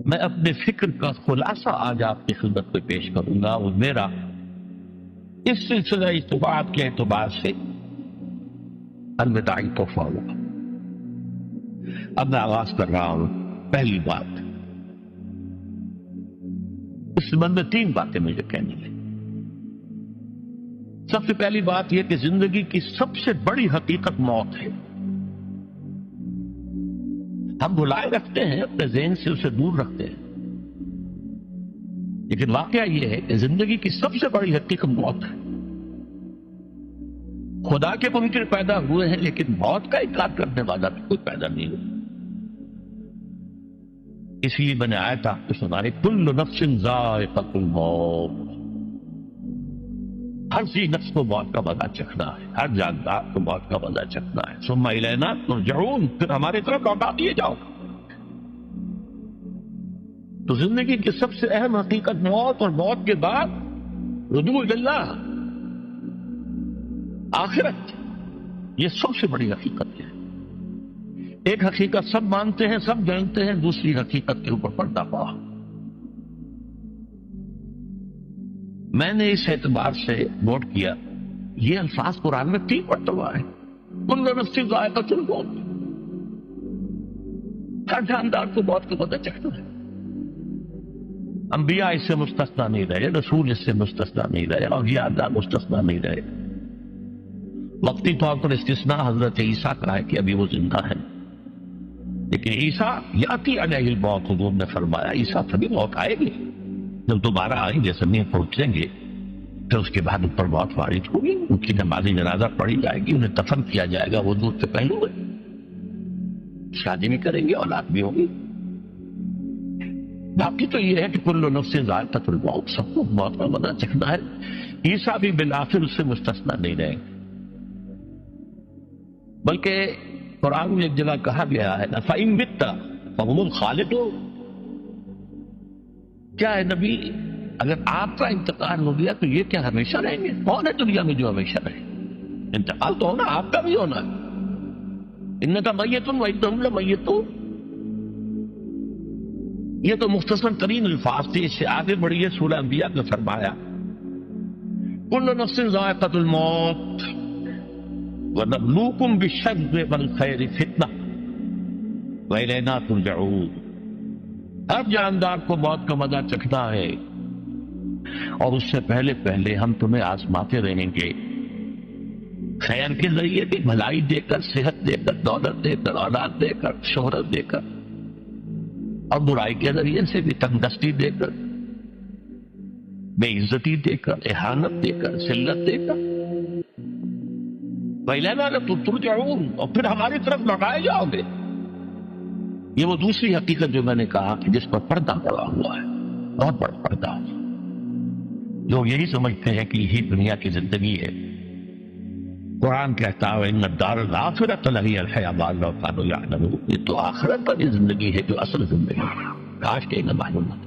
میں اپنے فکر کا خلاصہ آج آپ کی خدمت میں پیش کروں گا، اور میرا اس سلسلہ اجتماعات کے اعتبار سے الوداعی تحفہ ہوگا۔ اب میں آغاز کر رہا ہوں۔ پہلی بات، اس سبب میں 3 باتیں مجھے کہنی ہیں۔ سب سے پہلی بات یہ کہ زندگی کی سب سے بڑی حقیقت موت ہے۔ ہم بلائے رکھتے ہیں، اپنے ذہن سے اسے دور رکھتے ہیں، لیکن واقعہ یہ ہے کہ زندگی کی سب سے بڑی حقیقت موت ہے۔ خدا کے منکر پیدا ہوئے ہیں، لیکن موت کا انکار کرنے والا بھی کوئی پیدا نہیں ہوا۔ اس لیے میں نے آیت آپ کو سنائی، کل نفس ذائقۃ الموت، ہر سی نفس کو موت کا مزہ چکھنا ہے، ہر جاندار کو موت کا مزہ چکھنا ہے۔ ثم الینا ترجعون، پھر ہمارے طرف لوٹا دیے جاؤ۔ تو زندگی کی سب سے اہم حقیقت موت، اور موت کے بعد رجوع اللہ، آخرت، یہ سب سے بڑی حقیقت ہے۔ ایک حقیقت سب مانتے ہیں، سب جانتے ہیں، دوسری حقیقت کے اوپر پردہ پڑا۔ میں نے اس اعتبار سے نوٹ کیا، یہ الفاظ قرآن میں 3 مرتبہ ہے۔ کل نفس ذائقۃ الموت، ہر جاندار کو موت کا مزہ چکھنا ہے۔ انبیاء اس سے مستثنا نہیں رہے، رسول اس سے مستثنا نہیں رہے، اولیاء اللہ مستثنا نہیں رہے۔ وقتی طور پر استثناء حضرت عیسیٰ کا ہے کہ ابھی وہ زندہ ہے، لیکن عیسیٰ یاتی علیہ الموت، حضور نے فرمایا عیسیٰ تبھی موت آئے گی جب دوبارہ آئیں گے، زمین پہنچیں گے، پھر اس کے بعد ان پر موت وارد ہوگی، ان کی نماز جنازہ پڑھی جائے گی، انہیں دفن کیا جائے گا، وہ دور سے پہلے ہوئے، شادی بھی کریں گے، اولاد بھی ہوگی۔ باقی تو یہ ہے کہ کل نفس ذائقۃ الموت، سب کو موت کا مزہ چکھنا ہے۔ عیسیٰ بھی بالآخر اس سے مستثنا نہیں رہے، بلکہ قرآن میں ایک جگہ کہا گیا ہے فَإِن مِتَّ فَهُمُ الْخَالِدُونَ، کیا ہے نبی، اگر آپ کا انتقال ہو گیا تو یہ کیا ہمیشہ رہیں گے؟ کون ہے دنیا میں جو ہمیشہ رہے؟ انتقال تو ہونا، آپ کا بھی ہونا ہے۔ اِنَّكَ مَيِّتٌ وَإِنَّهُمْ لَمَيِّتُونَ، یہ تو مختصر ترین الفاظ تھے۔ اس سے آگے بڑھیے، سورہ انبیاء میں فرمایا کل نفس ذائقۃ الموت وَنَبْلُوكُمْ بِالشَّرِّ وَالْخَيْرِ فِتْنَةً وَإِلَيْنَا تُرْجَعُونَ، ہر جاندار کو موت کا مزہ چکھنا ہے، اور اس سے پہلے پہلے ہم تمہیں آزماتے رہیں گے، خیر کے ذریعے بھی، بھلائی دے کر، صحت دے کر، دولت دے کر، اولاد دے کر، شہرت دے کر، اور برائی کے ذریعے سے بھی، تنگ دستی دے کر، بے عزتی دے کر، اہانت دے کر، ذلت دے کر۔ وَإِلَيْنَا تُرْجَعُونَ، اور پھر ہماری طرف لوٹائے جاؤ گے۔ یہ وہ دوسری حقیقت جو میں نے کہا کہ جس پر پردہ پڑا ہوا ہے، بہت بڑا پردہ۔ لوگ یہی سمجھتے ہیں کہ یہی دنیا کی زندگی ہے۔ قرآن کہتا ہے إِنَّ الدَّارَ الْآخِرَةَ لَهِيَ الْحَيَوَانُ لَوْ كَانُوا يَعْلَمُونَ، یہ تو آخرت والی زندگی ہے جو اصل زندگی ہے، کاش کہ انہیں معلوم نہ تھا۔